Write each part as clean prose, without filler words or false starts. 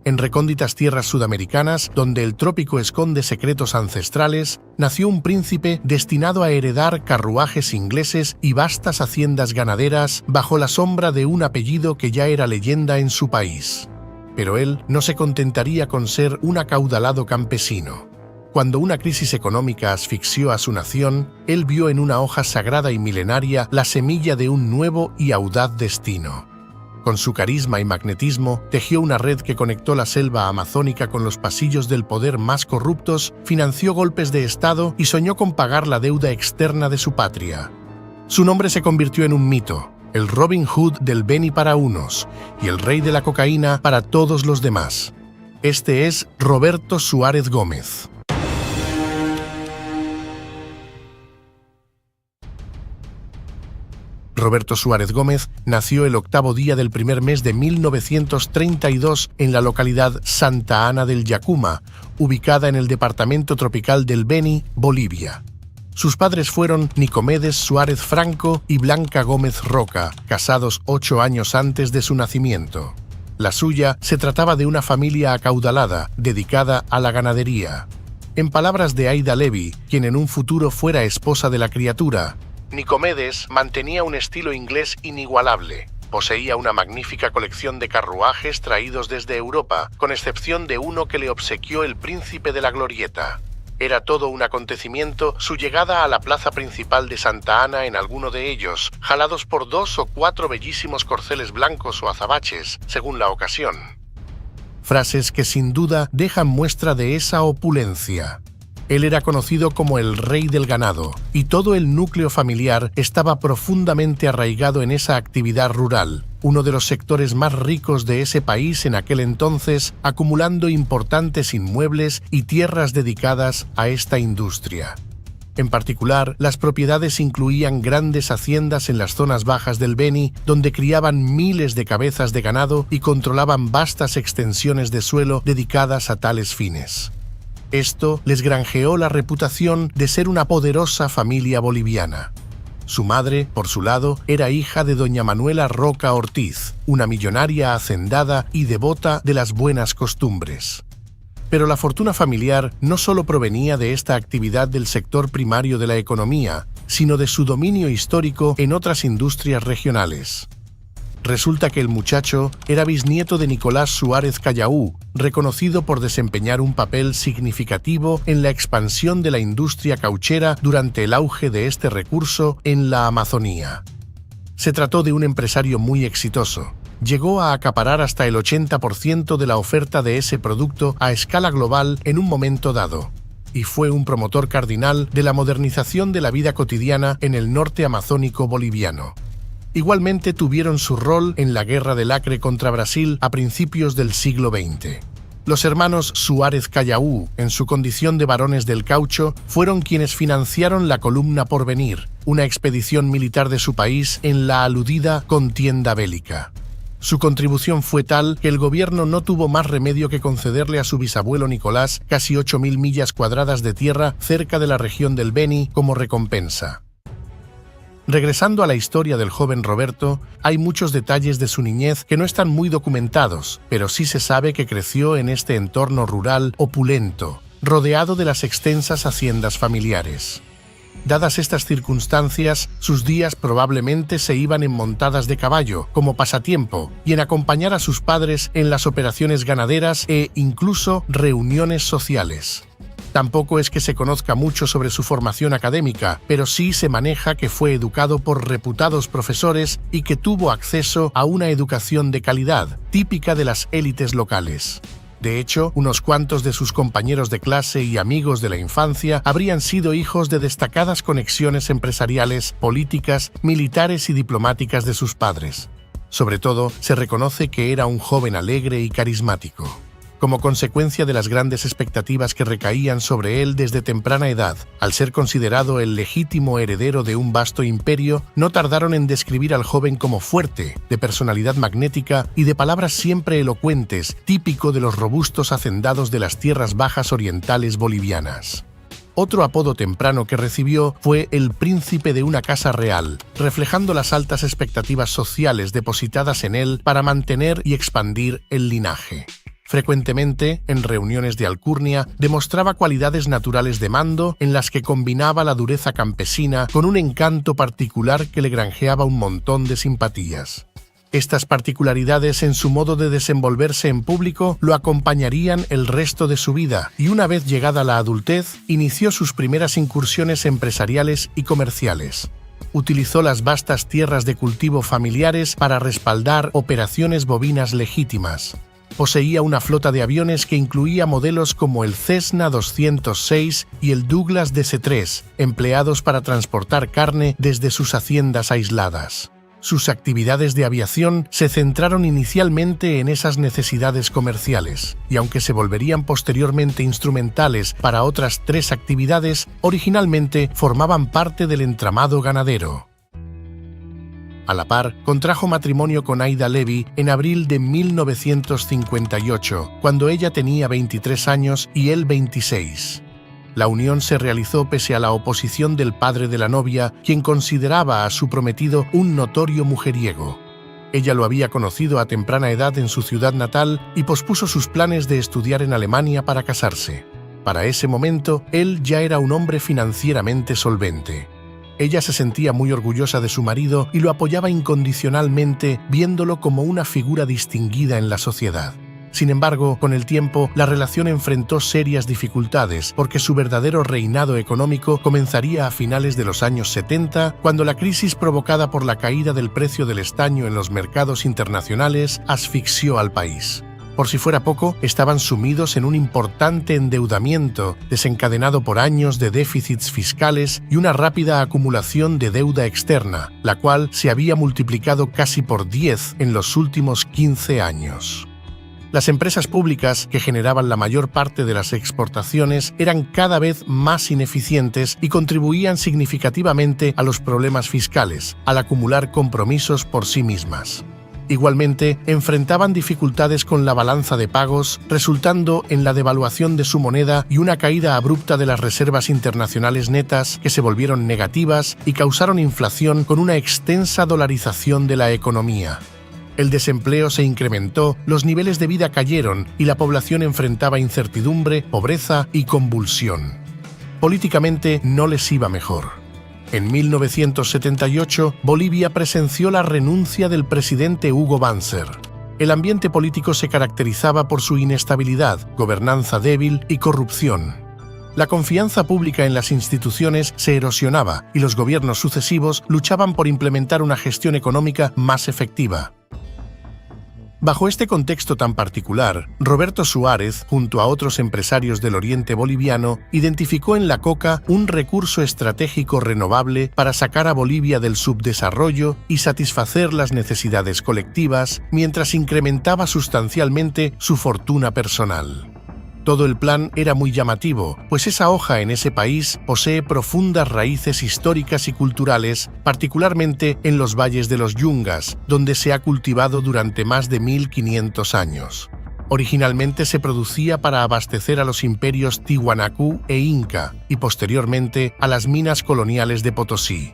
En recónditas tierras sudamericanas, donde el trópico esconde secretos ancestrales, nació un príncipe destinado a heredar carruajes ingleses y vastas haciendas ganaderas bajo la sombra de un apellido que ya era leyenda en su país. Pero él no se contentaría con ser un acaudalado campesino. Cuando una crisis económica asfixió a su nación, él vio en una hoja sagrada y milenaria la semilla de un nuevo y audaz destino. Con su carisma y magnetismo, tejió una red que conectó la selva amazónica con los pasillos del poder más corruptos, financió golpes de Estado y soñó con pagar la deuda externa de su patria. Su nombre se convirtió en un mito, el Robin Hood del Beni para unos y el rey de la cocaína para todos los demás. Este es Roberto Suárez Gómez. Roberto Suárez Gómez nació el 8º día del primer mes de 1932 en la localidad Santa Ana del Yacuma, ubicada en el departamento tropical del Beni, Bolivia. Sus padres fueron Nicomedes Suárez Franco y Blanca Gómez Roca, casados 8 años antes de su nacimiento. La suya se trataba de una familia acaudalada, dedicada a la ganadería. En palabras de Aida Levy, quien en un futuro fuera esposa de la criatura, Nicomedes mantenía un estilo inglés inigualable. Poseía una magnífica colección de carruajes traídos desde Europa, con excepción de uno que le obsequió el príncipe de la Glorieta. Era todo un acontecimiento su llegada a la plaza principal de Santa Ana en alguno de ellos, jalados por 2 o 4 bellísimos corceles blancos o azabaches, según la ocasión. Frases que sin duda dejan muestra de esa opulencia. Él era conocido como el rey del ganado, y todo el núcleo familiar estaba profundamente arraigado en esa actividad rural, uno de los sectores más ricos de ese país en aquel entonces, acumulando importantes inmuebles y tierras dedicadas a esta industria. En particular, las propiedades incluían grandes haciendas en las zonas bajas del Beni, donde criaban miles de cabezas de ganado y controlaban vastas extensiones de suelo dedicadas a tales fines. Esto les granjeó la reputación de ser una poderosa familia boliviana. Su madre, por su lado, era hija de doña Manuela Roca Ortiz, una millonaria hacendada y devota de las buenas costumbres. Pero la fortuna familiar no solo provenía de esta actividad del sector primario de la economía, sino de su dominio histórico en otras industrias regionales. Resulta que el muchacho era bisnieto de Nicolás Suárez Callaú, reconocido por desempeñar un papel significativo en la expansión de la industria cauchera durante el auge de este recurso en la Amazonía. Se trató de un empresario muy exitoso. Llegó a acaparar hasta el 80% de la oferta de ese producto a escala global en un momento dado, y fue un promotor cardinal de la modernización de la vida cotidiana en el norte amazónico boliviano. Igualmente tuvieron su rol en la Guerra del Acre contra Brasil a principios del siglo XX. Los hermanos Suárez Callaú, en su condición de varones del caucho, fueron quienes financiaron la Columna Porvenir, una expedición militar de su país en la aludida contienda bélica. Su contribución fue tal que el gobierno no tuvo más remedio que concederle a su bisabuelo Nicolás casi 8.000 millas cuadradas de tierra cerca de la región del Beni como recompensa. Regresando a la historia del joven Roberto, hay muchos detalles de su niñez que no están muy documentados, pero sí se sabe que creció en este entorno rural opulento, rodeado de las extensas haciendas familiares. Dadas estas circunstancias, sus días probablemente se iban en montadas de caballo, como pasatiempo, y en acompañar a sus padres en las operaciones ganaderas e incluso reuniones sociales. Tampoco es que se conozca mucho sobre su formación académica, pero sí se maneja que fue educado por reputados profesores y que tuvo acceso a una educación de calidad, típica de las élites locales. De hecho, unos cuantos de sus compañeros de clase y amigos de la infancia habrían sido hijos de destacadas conexiones empresariales, políticas, militares y diplomáticas de sus padres. Sobre todo, se reconoce que era un joven alegre y carismático. Como consecuencia de las grandes expectativas que recaían sobre él desde temprana edad, al ser considerado el legítimo heredero de un vasto imperio, no tardaron en describir al joven como fuerte, de personalidad magnética y de palabras siempre elocuentes, típico de los robustos hacendados de las tierras bajas orientales bolivianas. Otro apodo temprano que recibió fue el príncipe de una casa real, reflejando las altas expectativas sociales depositadas en él para mantener y expandir el linaje. Frecuentemente, en reuniones de alcurnia, demostraba cualidades naturales de mando en las que combinaba la dureza campesina con un encanto particular que le granjeaba un montón de simpatías. Estas particularidades en su modo de desenvolverse en público lo acompañarían el resto de su vida y una vez llegada la adultez, inició sus primeras incursiones empresariales y comerciales. Utilizó las vastas tierras de cultivo familiares para respaldar operaciones bovinas legítimas. Poseía una flota de aviones que incluía modelos como el Cessna 206 y el Douglas DC-3, empleados para transportar carne desde sus haciendas aisladas. Sus actividades de aviación se centraron inicialmente en esas necesidades comerciales, y aunque se volverían posteriormente instrumentales para otras 3 actividades, originalmente formaban parte del entramado ganadero. A la par, contrajo matrimonio con Aida Levy en abril de 1958, cuando ella tenía 23 años y él 26. La unión se realizó pese a la oposición del padre de la novia, quien consideraba a su prometido un notorio mujeriego. Ella lo había conocido a temprana edad en su ciudad natal y pospuso sus planes de estudiar en Alemania para casarse. Para ese momento, él ya era un hombre financieramente solvente. Ella se sentía muy orgullosa de su marido y lo apoyaba incondicionalmente, viéndolo como una figura distinguida en la sociedad. Sin embargo, con el tiempo, la relación enfrentó serias dificultades porque su verdadero reinado económico comenzaría a finales de los años 70, cuando la crisis provocada por la caída del precio del estaño en los mercados internacionales asfixió al país. Por si fuera poco, estaban sumidos en un importante endeudamiento, desencadenado por años de déficits fiscales y una rápida acumulación de deuda externa, la cual se había multiplicado casi por 10 en los últimos 15 años. Las empresas públicas, que generaban la mayor parte de las exportaciones, eran cada vez más ineficientes y contribuían significativamente a los problemas fiscales, al acumular compromisos por sí mismas. Igualmente, enfrentaban dificultades con la balanza de pagos, resultando en la devaluación de su moneda y una caída abrupta de las reservas internacionales netas que se volvieron negativas y causaron inflación con una extensa dolarización de la economía. El desempleo se incrementó, los niveles de vida cayeron y la población enfrentaba incertidumbre, pobreza y convulsión. Políticamente no les iba mejor. En 1978, Bolivia presenció la renuncia del presidente Hugo Banzer. El ambiente político se caracterizaba por su inestabilidad, gobernanza débil y corrupción. La confianza pública en las instituciones se erosionaba y los gobiernos sucesivos luchaban por implementar una gestión económica más efectiva. Bajo este contexto tan particular, Roberto Suárez, junto a otros empresarios del oriente boliviano, identificó en la coca un recurso estratégico renovable para sacar a Bolivia del subdesarrollo y satisfacer las necesidades colectivas, mientras incrementaba sustancialmente su fortuna personal. Todo el plan era muy llamativo, pues esa hoja en ese país posee profundas raíces históricas y culturales, particularmente en los valles de los Yungas, donde se ha cultivado durante más de 1500 años. Originalmente se producía para abastecer a los imperios Tiwanaku e Inca y posteriormente a las minas coloniales de Potosí.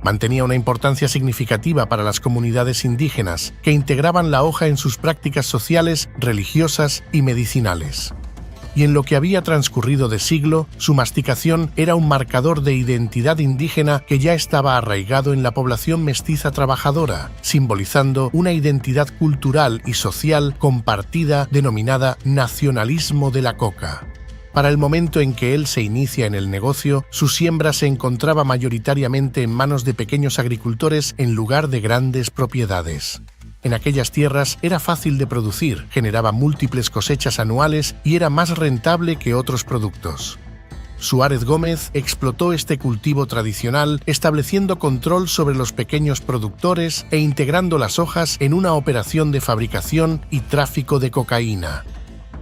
Mantenía una importancia significativa para las comunidades indígenas, que integraban la hoja en sus prácticas sociales, religiosas y medicinales. Y en lo que había transcurrido de siglo, su masticación era un marcador de identidad indígena que ya estaba arraigado en la población mestiza trabajadora, simbolizando una identidad cultural y social compartida denominada nacionalismo de la coca. Para el momento en que él se inicia en el negocio, su siembra se encontraba mayoritariamente en manos de pequeños agricultores en lugar de grandes propiedades. En aquellas tierras era fácil de producir, generaba múltiples cosechas anuales y era más rentable que otros productos. Suárez Gómez explotó este cultivo tradicional, estableciendo control sobre los pequeños productores e integrando las hojas en una operación de fabricación y tráfico de cocaína.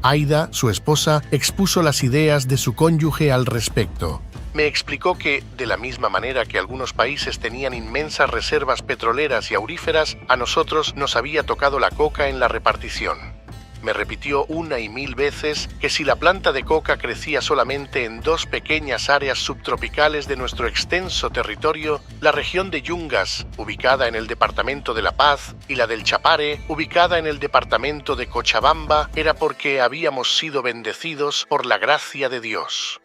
Aida, su esposa, expuso las ideas de su cónyuge al respecto. Me explicó que, de la misma manera que algunos países tenían inmensas reservas petroleras y auríferas, a nosotros nos había tocado la coca en la repartición. Me repitió una y mil veces que si la planta de coca crecía solamente en 2 pequeñas áreas subtropicales de nuestro extenso territorio, la región de Yungas, ubicada en el departamento de La Paz, y la del Chapare, ubicada en el departamento de Cochabamba, era porque habíamos sido bendecidos por la gracia de Dios.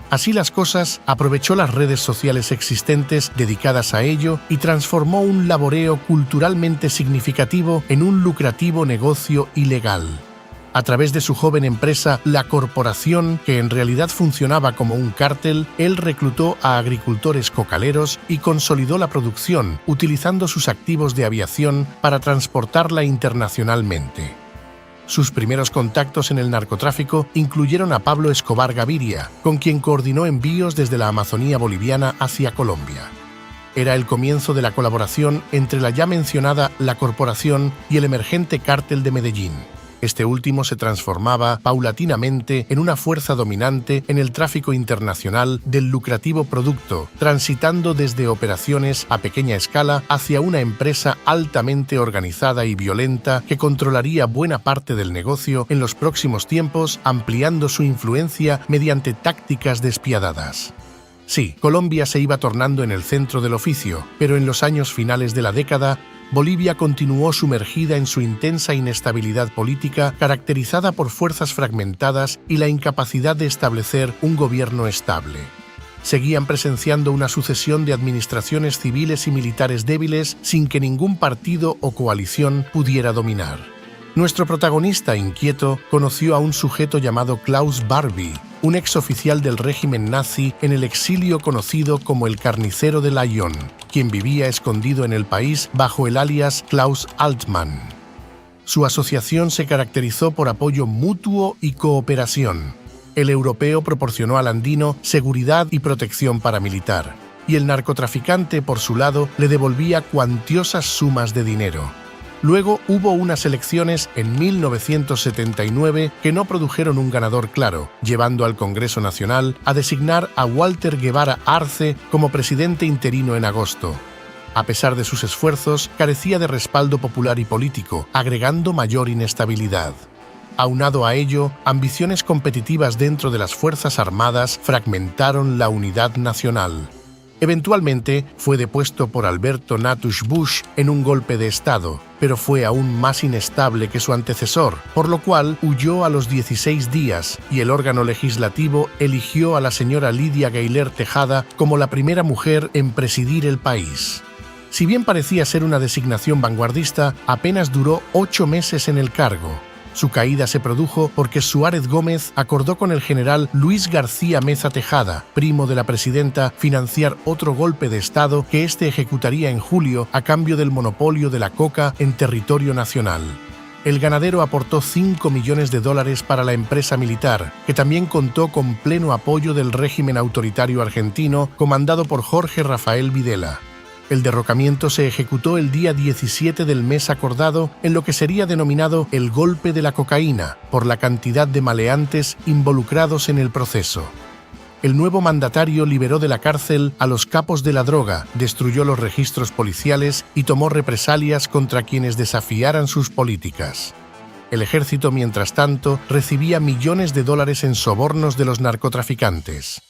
Así las cosas, aprovechó las redes sociales existentes dedicadas a ello y transformó un laboreo culturalmente significativo en un lucrativo negocio ilegal. A través de su joven empresa La Corporación, que en realidad funcionaba como un cártel, él reclutó a agricultores cocaleros y consolidó la producción, utilizando sus activos de aviación para transportarla internacionalmente. Sus primeros contactos en el narcotráfico incluyeron a Pablo Escobar Gaviria, con quien coordinó envíos desde la Amazonía boliviana hacia Colombia. Era el comienzo de la colaboración entre la ya mencionada La Corporación y el emergente cártel de Medellín. Este último se transformaba paulatinamente en una fuerza dominante en el tráfico internacional del lucrativo producto, transitando desde operaciones a pequeña escala hacia una empresa altamente organizada y violenta que controlaría buena parte del negocio en los próximos tiempos, ampliando su influencia mediante tácticas despiadadas. Sí, Colombia se iba tornando en el centro del oficio, pero en los años finales de la década, Bolivia continuó sumergida en su intensa inestabilidad política, caracterizada por fuerzas fragmentadas y la incapacidad de establecer un gobierno estable. Seguían presenciando una sucesión de administraciones civiles y militares débiles sin que ningún partido o coalición pudiera dominar. Nuestro protagonista inquieto conoció a un sujeto llamado Klaus Barbie, un exoficial del régimen nazi en el exilio conocido como el Carnicero de Lyon, quien vivía escondido en el país bajo el alias Klaus Altmann. Su asociación se caracterizó por apoyo mutuo y cooperación. El europeo proporcionó al andino seguridad y protección paramilitar, y el narcotraficante, por su lado, le devolvía cuantiosas sumas de dinero. Luego hubo unas elecciones en 1979 que no produjeron un ganador claro, llevando al Congreso Nacional a designar a Walter Guevara Arce como presidente interino en agosto. A pesar de sus esfuerzos, carecía de respaldo popular y político, agregando mayor inestabilidad. Aunado a ello, ambiciones competitivas dentro de las Fuerzas Armadas fragmentaron la unidad nacional. Eventualmente fue depuesto por Alberto Natusch Busch en un golpe de Estado, pero fue aún más inestable que su antecesor, por lo cual huyó a los 16 días y el órgano legislativo eligió a la señora Lidia Gayler Tejada como la primera mujer en presidir el país. Si bien parecía ser una designación vanguardista, apenas duró 8 meses en el cargo. Su caída se produjo porque Suárez Gómez acordó con el general Luis García Meza Tejada, primo de la presidenta, financiar otro golpe de Estado que éste ejecutaría en julio a cambio del monopolio de la coca en territorio nacional. El ganadero aportó $5 millones para la empresa militar, que también contó con pleno apoyo del régimen autoritario argentino comandado por Jorge Rafael Videla. El derrocamiento se ejecutó el día 17 del mes acordado en lo que sería denominado el golpe de la cocaína, por la cantidad de maleantes involucrados en el proceso. El nuevo mandatario liberó de la cárcel a los capos de la droga, destruyó los registros policiales y tomó represalias contra quienes desafiaran sus políticas. El ejército, mientras tanto, recibía millones de dólares en sobornos de los narcotraficantes.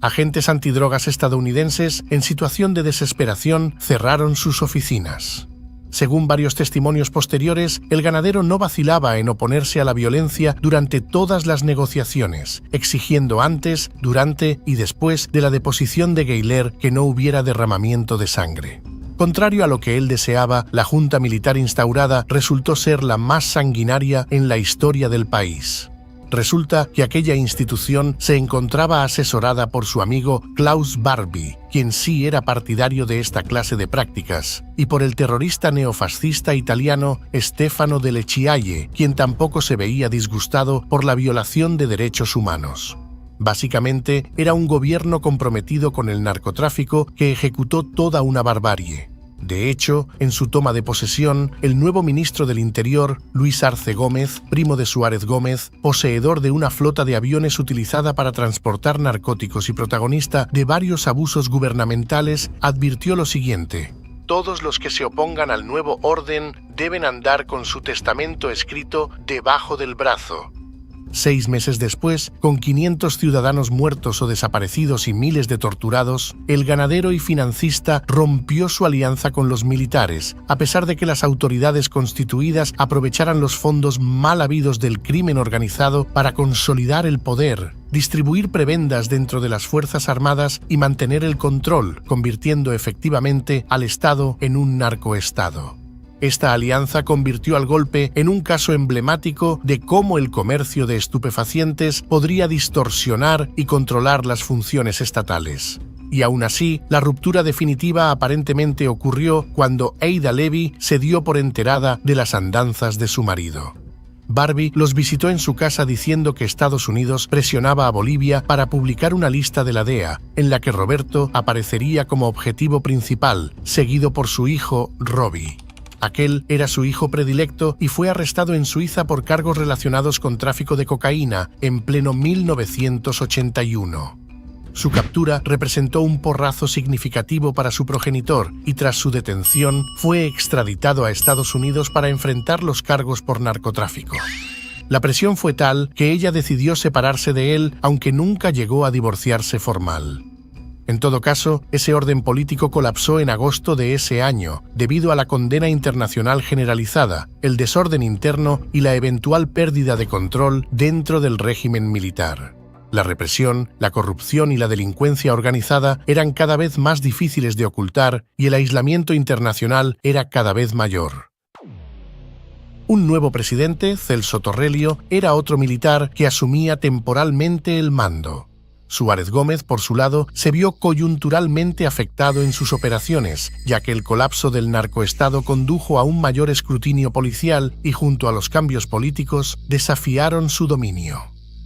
Agentes antidrogas estadounidenses, en situación de desesperación, cerraron sus oficinas. Según varios testimonios posteriores, el ganadero no vacilaba en oponerse a la violencia durante todas las negociaciones, exigiendo antes, durante y después de la deposición de Gayler que no hubiera derramamiento de sangre. Contrario a lo que él deseaba, la junta militar instaurada resultó ser la más sanguinaria en la historia del país. Resulta que aquella institución se encontraba asesorada por su amigo Klaus Barbie, quien sí era partidario de esta clase de prácticas, y por el terrorista neofascista italiano Stefano Delle Chiaie, quien tampoco se veía disgustado por la violación de derechos humanos. Básicamente, era un gobierno comprometido con el narcotráfico que ejecutó toda una barbarie. De hecho, en su toma de posesión, el nuevo ministro del Interior, Luis Arce Gómez, primo de Suárez Gómez, poseedor de una flota de aviones utilizada para transportar narcóticos y protagonista de varios abusos gubernamentales, advirtió lo siguiente: todos los que se opongan al nuevo orden deben andar con su testamento escrito debajo del brazo. 6 meses después, con 500 ciudadanos muertos o desaparecidos y miles de torturados, el ganadero y financista rompió su alianza con los militares, a pesar de que las autoridades constituidas aprovecharan los fondos mal habidos del crimen organizado para consolidar el poder, distribuir prebendas dentro de las Fuerzas Armadas y mantener el control, convirtiendo efectivamente al Estado en un narcoestado. Esta alianza convirtió al golpe en un caso emblemático de cómo el comercio de estupefacientes podría distorsionar y controlar las funciones estatales. Y aún así, la ruptura definitiva aparentemente ocurrió cuando Ada Levy se dio por enterada de las andanzas de su marido. Barbie los visitó en su casa diciendo que Estados Unidos presionaba a Bolivia para publicar una lista de la DEA, en la que Roberto aparecería como objetivo principal, seguido por su hijo, Robbie. Aquel era su hijo predilecto y fue arrestado en Suiza por cargos relacionados con tráfico de cocaína en pleno 1981. Su captura representó un porrazo significativo para su progenitor y tras su detención fue extraditado a Estados Unidos para enfrentar los cargos por narcotráfico. La presión fue tal que ella decidió separarse de él, aunque nunca llegó a divorciarse formal. En todo caso, ese orden político colapsó en agosto de ese año, debido a la condena internacional generalizada, el desorden interno y la eventual pérdida de control dentro del régimen militar. La represión, la corrupción y la delincuencia organizada eran cada vez más difíciles de ocultar y el aislamiento internacional era cada vez mayor. Un nuevo presidente, Celso Torrelio, era otro militar que asumía temporalmente el mando. Suárez Gómez, por su lado, se vio coyunturalmente afectado en sus operaciones, ya que el colapso del narcoestado condujo a un mayor escrutinio policial y, junto a los cambios políticos, desafiaron su dominio.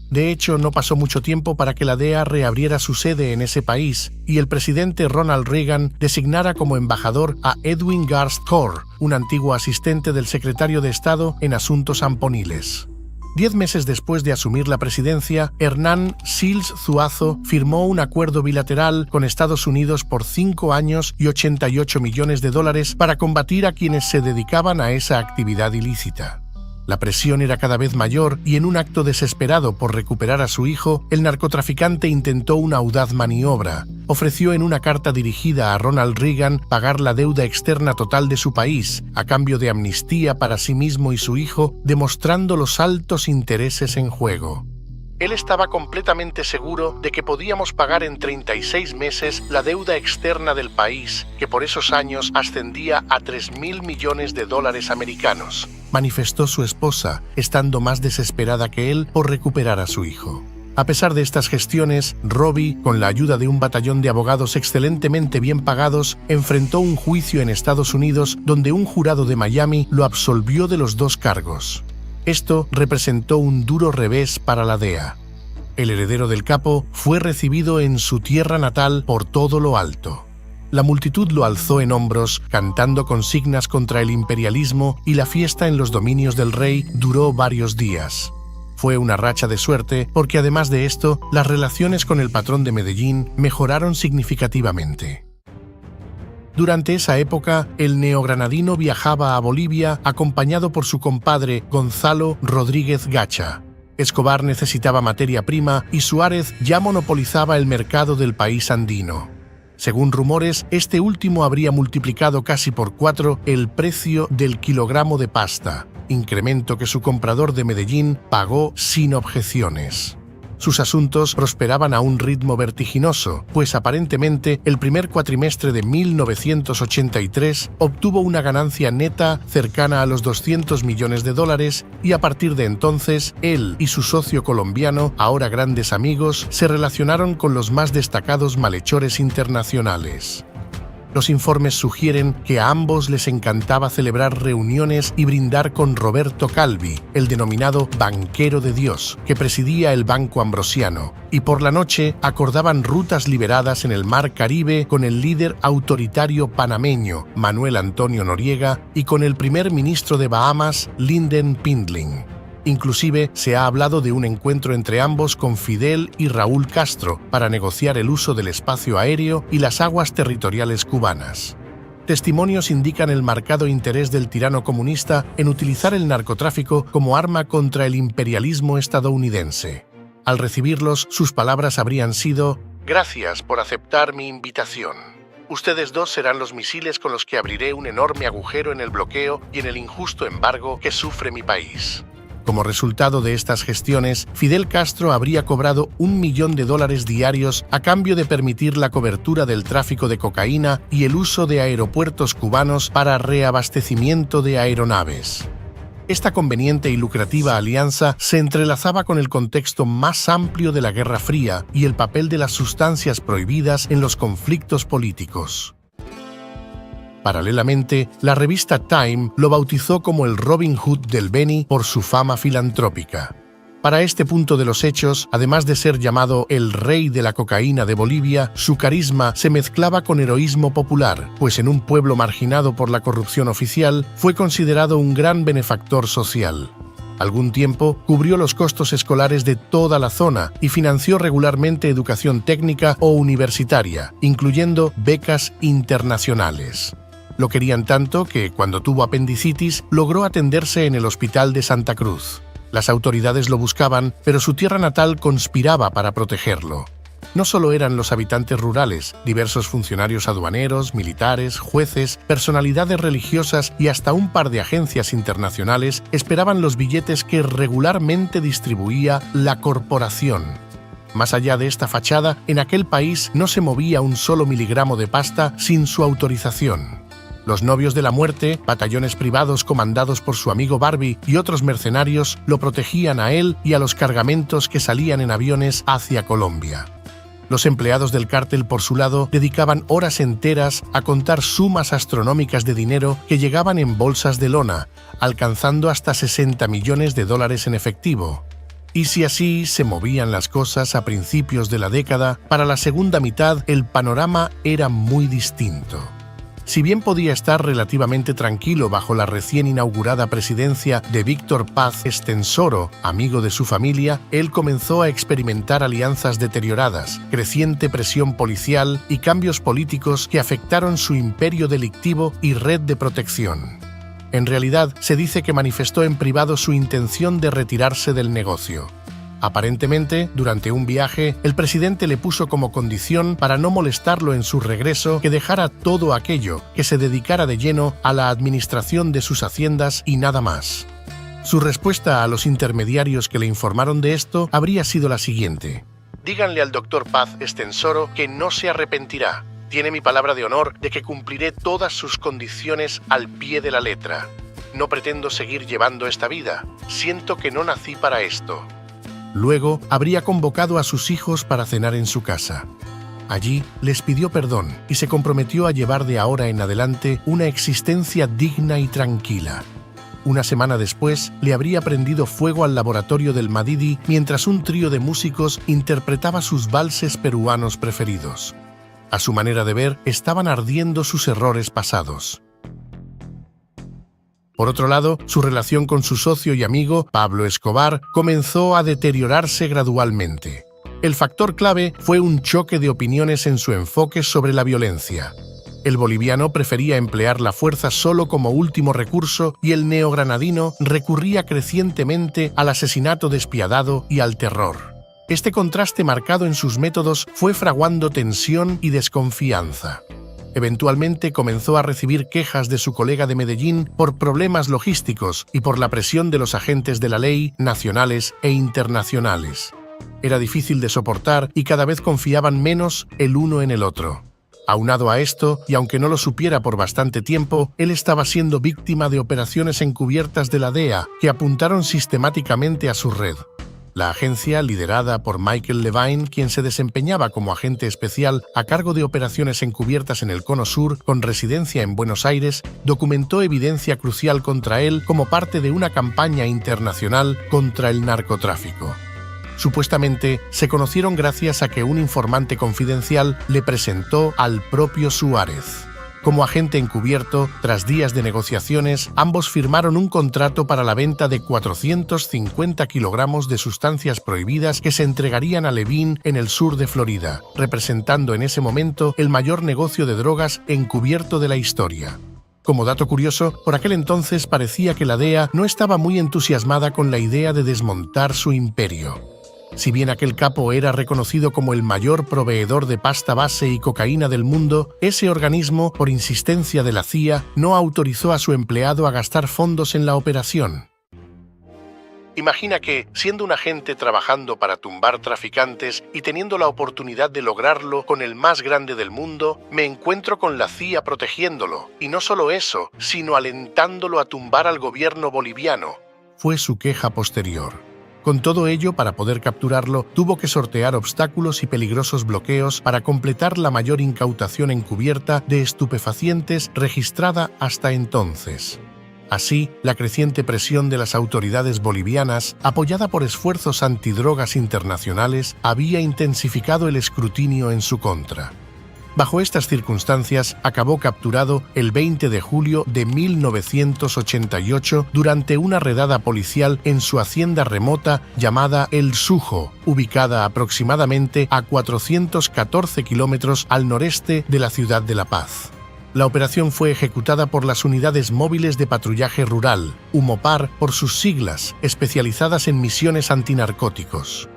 De hecho, no pasó mucho tiempo para que la DEA reabriera su sede en ese país y el presidente Ronald Reagan designara como embajador a Edwin Garst Corr, un antiguo asistente del secretario de Estado en Asuntos Amponiles. 10 meses después de asumir la presidencia, Hernán Siles Zuazo firmó un acuerdo bilateral con Estados Unidos por 5 años y $88 millones para combatir a quienes se dedicaban a esa actividad ilícita. La presión era cada vez mayor y en un acto desesperado por recuperar a su hijo, el narcotraficante intentó una audaz maniobra. Ofreció en una carta dirigida a Ronald Reagan pagar la deuda externa total de su país, a cambio de amnistía para sí mismo y su hijo, demostrando los altos intereses en juego. Él estaba completamente seguro de que podíamos pagar en 36 meses la deuda externa del país, que por esos años ascendía a $3.000 millones americanos, manifestó su esposa, estando más desesperada que él por recuperar a su hijo. A pesar de estas gestiones, Robbie, con la ayuda de un batallón de abogados excelentemente bien pagados, enfrentó un juicio en Estados Unidos donde un jurado de Miami lo absolvió de los 2 cargos. Esto representó un duro revés para la DEA. El heredero del capo fue recibido en su tierra natal por todo lo alto. La multitud lo alzó en hombros, cantando consignas contra el imperialismo y la fiesta en los dominios del rey duró varios días. Fue una racha de suerte porque además de esto, las relaciones con el patrón de Medellín mejoraron significativamente. Durante esa época, el neogranadino viajaba a Bolivia acompañado por su compadre Gonzalo Rodríguez Gacha. Escobar necesitaba materia prima y Suárez ya monopolizaba el mercado del país andino. Según rumores, este último habría multiplicado casi por 4 el precio del kilogramo de pasta, incremento que su comprador de Medellín pagó sin objeciones. Sus asuntos prosperaban a un ritmo vertiginoso, pues aparentemente el primer cuatrimestre de 1983 obtuvo una ganancia neta cercana a los $200 millones y a partir de entonces él y su socio colombiano, ahora grandes amigos, se relacionaron con los más destacados malhechores internacionales. Los informes sugieren que a ambos les encantaba celebrar reuniones y brindar con Roberto Calvi, el denominado banquero de Dios, que presidía el Banco Ambrosiano, y por la noche acordaban rutas liberadas en el Mar Caribe con el líder autoritario panameño, Manuel Antonio Noriega, y con el primer ministro de Bahamas, Lynden Pindling. Inclusive se ha hablado de un encuentro entre ambos con Fidel y Raúl Castro para negociar el uso del espacio aéreo y las aguas territoriales cubanas. Testimonios indican el marcado interés del tirano comunista en utilizar el narcotráfico como arma contra el imperialismo estadounidense. Al recibirlos, sus palabras habrían sido: «Gracias por aceptar mi invitación. Ustedes dos serán los misiles con los que abriré un enorme agujero en el bloqueo y en el injusto embargo que sufre mi país». Como resultado de estas gestiones, Fidel Castro habría cobrado $1 millón diarios a cambio de permitir la cobertura del tráfico de cocaína y el uso de aeropuertos cubanos para reabastecimiento de aeronaves. Esta conveniente y lucrativa alianza se entrelazaba con el contexto más amplio de la Guerra Fría y el papel de las sustancias prohibidas en los conflictos políticos. Paralelamente, la revista Time lo bautizó como el Robin Hood del Beni por su fama filantrópica. Para este punto de los hechos, además de ser llamado el rey de la cocaína de Bolivia, su carisma se mezclaba con heroísmo popular, pues en un pueblo marginado por la corrupción oficial, fue considerado un gran benefactor social. Algún tiempo cubrió los costos escolares de toda la zona y financió regularmente educación técnica o universitaria, incluyendo becas internacionales. Lo querían tanto que, cuando tuvo apendicitis, logró atenderse en el Hospital de Santa Cruz. Las autoridades lo buscaban, pero su tierra natal conspiraba para protegerlo. No solo eran los habitantes rurales, diversos funcionarios aduaneros, militares, jueces, personalidades religiosas y hasta un par de agencias internacionales esperaban los billetes que regularmente distribuía la corporación. Más allá de esta fachada, en aquel país no se movía un solo miligramo de pasta sin su autorización. Los novios de la muerte, batallones privados comandados por su amigo Barbie y otros mercenarios lo protegían a él y a los cargamentos que salían en aviones hacia Colombia. Los empleados del cártel, por su lado, dedicaban horas enteras a contar sumas astronómicas de dinero que llegaban en bolsas de lona, alcanzando hasta $60 millones en efectivo. Y si así se movían las cosas a principios de la década, para la segunda mitad el panorama era muy distinto. Si bien podía estar relativamente tranquilo bajo la recién inaugurada presidencia de Víctor Paz Estenssoro, amigo de su familia, él comenzó a experimentar alianzas deterioradas, creciente presión policial y cambios políticos que afectaron su imperio delictivo y red de protección. En realidad, se dice que manifestó en privado su intención de retirarse del negocio. Aparentemente, durante un viaje, el presidente le puso como condición para no molestarlo en su regreso que dejara todo aquello, que se dedicara de lleno a la administración de sus haciendas y nada más. Su respuesta a los intermediarios que le informaron de esto habría sido la siguiente: «Díganle al doctor Paz Estenssoro que no se arrepentirá. Tiene mi palabra de honor de que cumpliré todas sus condiciones al pie de la letra. No pretendo seguir llevando esta vida. Siento que no nací para esto». Luego habría convocado a sus hijos para cenar en su casa. Allí les pidió perdón y se comprometió a llevar de ahora en adelante una existencia digna y tranquila. Una semana después, le habría prendido fuego al laboratorio del Madidi mientras un trío de músicos interpretaba sus valses peruanos preferidos. A su manera de ver, estaban ardiendo sus errores pasados. Por otro lado, su relación con su socio y amigo, Pablo Escobar, comenzó a deteriorarse gradualmente. El factor clave fue un choque de opiniones en su enfoque sobre la violencia. El boliviano prefería emplear la fuerza solo como último recurso y el neogranadino recurría crecientemente al asesinato despiadado y al terror. Este contraste marcado en sus métodos fue fraguando tensión y desconfianza. Eventualmente comenzó a recibir quejas de su colega de Medellín por problemas logísticos y por la presión de los agentes de la ley, nacionales e internacionales. Era difícil de soportar y cada vez confiaban menos el uno en el otro. Aunado a esto, y aunque no lo supiera por bastante tiempo, él estaba siendo víctima de operaciones encubiertas de la DEA que apuntaron sistemáticamente a su red. La agencia, liderada por Michael Levine, quien se desempeñaba como agente especial a cargo de operaciones encubiertas en el Cono Sur, con residencia en Buenos Aires, documentó evidencia crucial contra él como parte de una campaña internacional contra el narcotráfico. Supuestamente, se conocieron gracias a que un informante confidencial le presentó al propio Suárez. Como agente encubierto, tras días de negociaciones, ambos firmaron un contrato para la venta de 450 kilogramos de sustancias prohibidas que se entregarían a Levine en el sur de Florida, representando en ese momento el mayor negocio de drogas encubierto de la historia. Como dato curioso, por aquel entonces parecía que la DEA no estaba muy entusiasmada con la idea de desmontar su imperio. Si bien aquel capo era reconocido como el mayor proveedor de pasta base y cocaína del mundo, ese organismo, por insistencia de la CIA, no autorizó a su empleado a gastar fondos en la operación. Imagina que, siendo un agente trabajando para tumbar traficantes y teniendo la oportunidad de lograrlo con el más grande del mundo, me encuentro con la CIA protegiéndolo, y no solo eso, sino alentándolo a tumbar al gobierno boliviano, fue su queja posterior. Con todo ello, para poder capturarlo, tuvo que sortear obstáculos y peligrosos bloqueos para completar la mayor incautación encubierta de estupefacientes registrada hasta entonces. Así, la creciente presión de las autoridades bolivianas, apoyada por esfuerzos antidrogas internacionales, había intensificado el escrutinio en su contra. Bajo estas circunstancias, acabó capturado el 20 de julio de 1988 durante una redada policial en su hacienda remota llamada El Sujo, ubicada aproximadamente a 414 kilómetros al noreste de la ciudad de La Paz. La operación fue ejecutada por las Unidades Móviles de Patrullaje Rural, UMOPAR por sus siglas, especializadas en misiones antinarcóticos.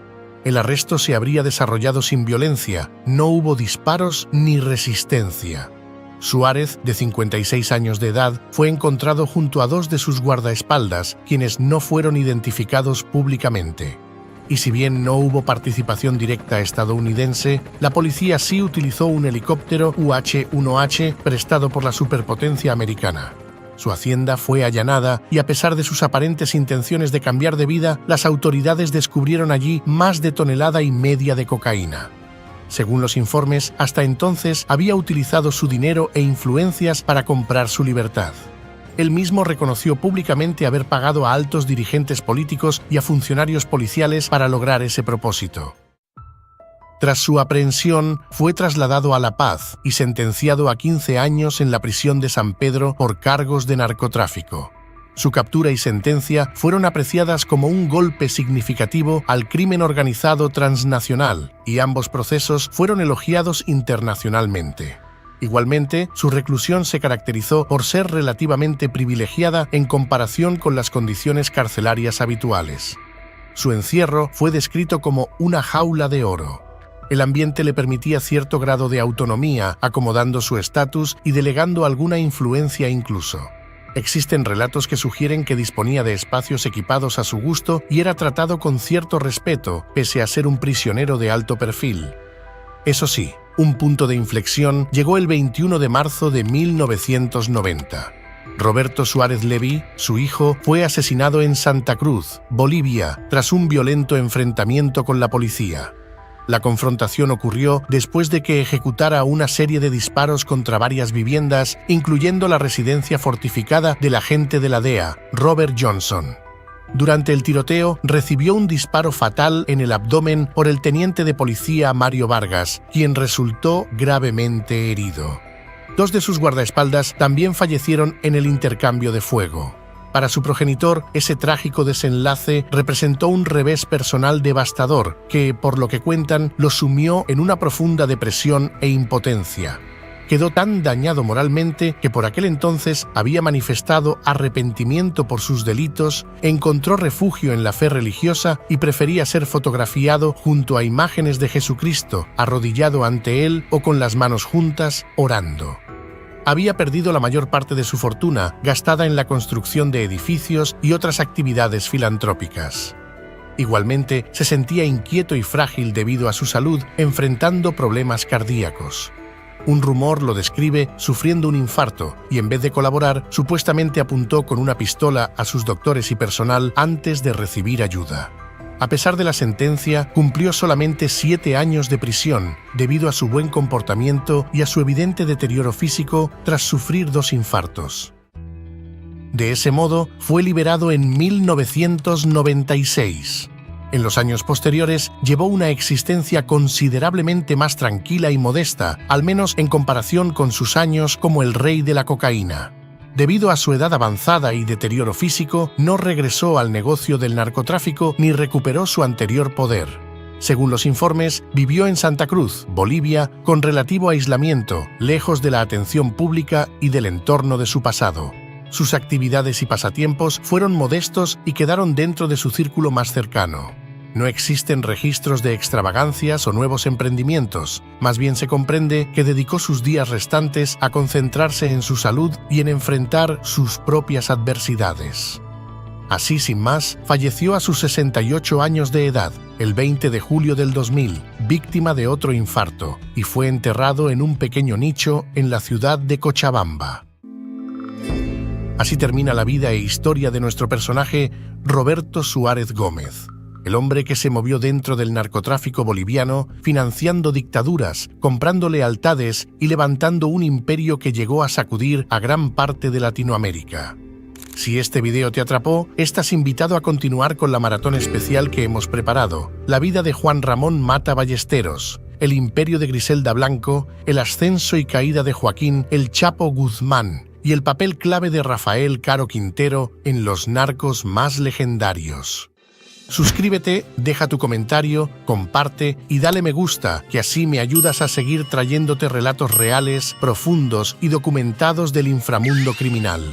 El arresto se habría desarrollado sin violencia, no hubo disparos ni resistencia. Suárez, de 56 años de edad, fue encontrado junto a dos de sus guardaespaldas, quienes no fueron identificados públicamente. Y si bien no hubo participación directa estadounidense, la policía sí utilizó un helicóptero UH-1H prestado por la superpotencia americana. Su hacienda fue allanada y a pesar de sus aparentes intenciones de cambiar de vida, las autoridades descubrieron allí más de 1,5 toneladas de cocaína. Según los informes, hasta entonces había utilizado su dinero e influencias para comprar su libertad. Él mismo reconoció públicamente haber pagado a altos dirigentes políticos y a funcionarios policiales para lograr ese propósito. Tras su aprehensión, fue trasladado a La Paz y sentenciado a 15 años en la prisión de San Pedro por cargos de narcotráfico. Su captura y sentencia fueron apreciadas como un golpe significativo al crimen organizado transnacional, y ambos procesos fueron elogiados internacionalmente. Igualmente, su reclusión se caracterizó por ser relativamente privilegiada en comparación con las condiciones carcelarias habituales. Su encierro fue descrito como una jaula de oro. El ambiente le permitía cierto grado de autonomía, acomodando su estatus y delegando alguna influencia incluso. Existen relatos que sugieren que disponía de espacios equipados a su gusto y era tratado con cierto respeto, pese a ser un prisionero de alto perfil. Eso sí, un punto de inflexión llegó el 21 de marzo de 1990. Roberto Suárez Leví, su hijo, fue asesinado en Santa Cruz, Bolivia, tras un violento enfrentamiento con la policía. La confrontación ocurrió después de que ejecutara una serie de disparos contra varias viviendas, incluyendo la residencia fortificada del agente de la DEA, Robert Johnson. Durante el tiroteo, recibió un disparo fatal en el abdomen por el teniente de policía Mario Vargas, quien resultó gravemente herido. Dos de sus guardaespaldas también fallecieron en el intercambio de fuego. Para su progenitor, ese trágico desenlace representó un revés personal devastador que, por lo que cuentan, lo sumió en una profunda depresión e impotencia. Quedó tan dañado moralmente que por aquel entonces había manifestado arrepentimiento por sus delitos, encontró refugio en la fe religiosa y prefería ser fotografiado junto a imágenes de Jesucristo, arrodillado ante él o con las manos juntas, orando. Había perdido la mayor parte de su fortuna, gastada en la construcción de edificios y otras actividades filantrópicas. Igualmente, se sentía inquieto y frágil debido a su salud, enfrentando problemas cardíacos. Un rumor lo describe sufriendo un infarto y en vez de colaborar, supuestamente apuntó con una pistola a sus doctores y personal antes de recibir ayuda. A pesar de la sentencia, cumplió solamente 7 años de prisión debido a su buen comportamiento y a su evidente deterioro físico tras sufrir 2 infartos. De ese modo, fue liberado en 1996. En los años posteriores, llevó una existencia considerablemente más tranquila y modesta, al menos en comparación con sus años como el rey de la cocaína. Debido a su edad avanzada y deterioro físico, no regresó al negocio del narcotráfico ni recuperó su anterior poder. Según los informes, vivió en Santa Cruz, Bolivia, con relativo aislamiento, lejos de la atención pública y del entorno de su pasado. Sus actividades y pasatiempos fueron modestos y quedaron dentro de su círculo más cercano. No existen registros de extravagancias o nuevos emprendimientos, más bien se comprende que dedicó sus días restantes a concentrarse en su salud y en enfrentar sus propias adversidades. Así, sin más, falleció a sus 68 años de edad, el 20 de julio del 2000, víctima de otro infarto, y fue enterrado en un pequeño nicho en la ciudad de Cochabamba. Así termina la vida e historia de nuestro personaje Roberto Suárez Gómez, el hombre que se movió dentro del narcotráfico boliviano, financiando dictaduras, comprando lealtades y levantando un imperio que llegó a sacudir a gran parte de Latinoamérica. Si este video te atrapó, estás invitado a continuar con la maratón especial que hemos preparado: la vida de Juan Ramón Mata Ballesteros, el imperio de Griselda Blanco, el ascenso y caída de Joaquín El Chapo Guzmán y el papel clave de Rafael Caro Quintero en los narcos más legendarios. Suscríbete, deja tu comentario, comparte y dale me gusta, que así me ayudas a seguir trayéndote relatos reales, profundos y documentados del inframundo criminal.